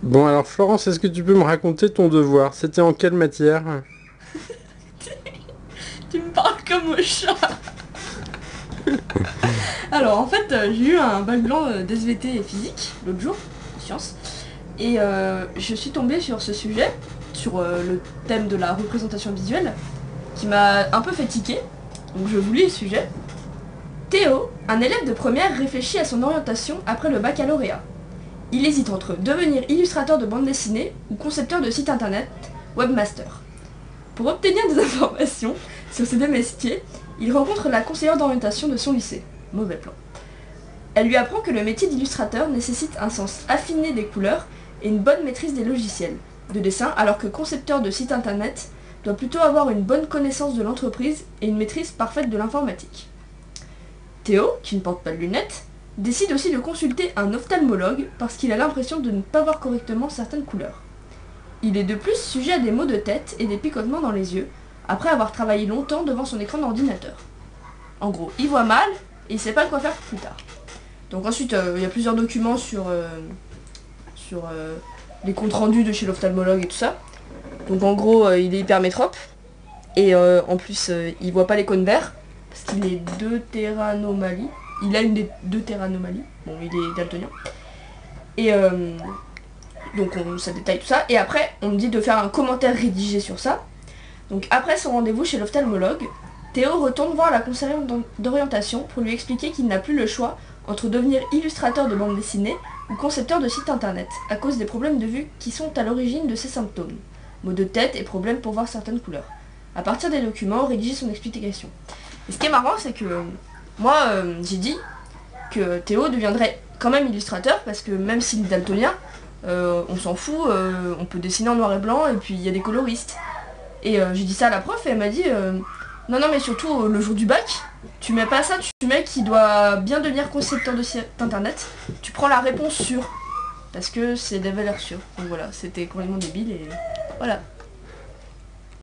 Bon alors Florence, est-ce que tu peux me raconter ton devoir? C'était en quelle matière? Tu me parles comme au chat. Alors en fait, j'ai eu un bac blanc d'SVT et physique l'autre jour, sciences, et je suis tombée sur ce sujet, sur le thème de la représentation visuelle, qui m'a un peu fait tiquer, donc je vous lis le sujet. Théo, un élève de première, réfléchit à son orientation après le baccalauréat. Il hésite entre devenir illustrateur de bande dessinée ou concepteur de site internet, webmaster. Pour obtenir des informations sur ces deux métiers, il rencontre la conseillère d'orientation de son lycée. Mauvais plan. Elle lui apprend que le métier d'illustrateur nécessite un sens affiné des couleurs et une bonne maîtrise des logiciels de dessin, alors que concepteur de site internet doit plutôt avoir une bonne connaissance de l'entreprise et une maîtrise parfaite de l'informatique. Théo, qui ne porte pas de lunettes, décide aussi de consulter un ophtalmologue parce qu'il a l'impression de ne pas voir correctement certaines couleurs. Il est de plus sujet à des maux de tête et des picotements dans les yeux, après avoir travaillé longtemps devant son écran d'ordinateur. En gros, il voit mal et il sait pas quoi faire plus tard. Donc ensuite, il y a plusieurs documents sur les comptes rendus de chez l'ophtalmologue et tout ça. Donc en gros, il est hypermétrope et en plus, il voit pas les cônes verts parce qu'il est deutéranomalie. Il a une des deutéranomalies. Bon, il est daltonien. Et donc ça détaille tout ça. Et après, on me dit de faire un commentaire rédigé sur ça. Donc après son rendez-vous chez l'ophtalmologue, Théo retourne voir la conseillère d'orientation pour lui expliquer qu'il n'a plus le choix entre devenir illustrateur de bande dessinée ou concepteur de site internet, à cause des problèmes de vue qui sont à l'origine de ses symptômes. Maux de tête et problèmes pour voir certaines couleurs. À partir des documents, rédiger son explication. Et ce qui est marrant, c'est que moi, j'ai dit que Théo deviendrait quand même illustrateur, parce que même s'il est daltonien, on s'en fout, on peut dessiner en noir et blanc, et puis il y a des coloristes. Et j'ai dit ça à la prof, et elle m'a dit non, mais surtout le jour du bac, tu mets pas ça, tu mets qu'il doit bien devenir concepteur de site internet, tu prends la réponse sûre, parce que c'est des valeurs sûres. Donc voilà, c'était complètement débile, et voilà.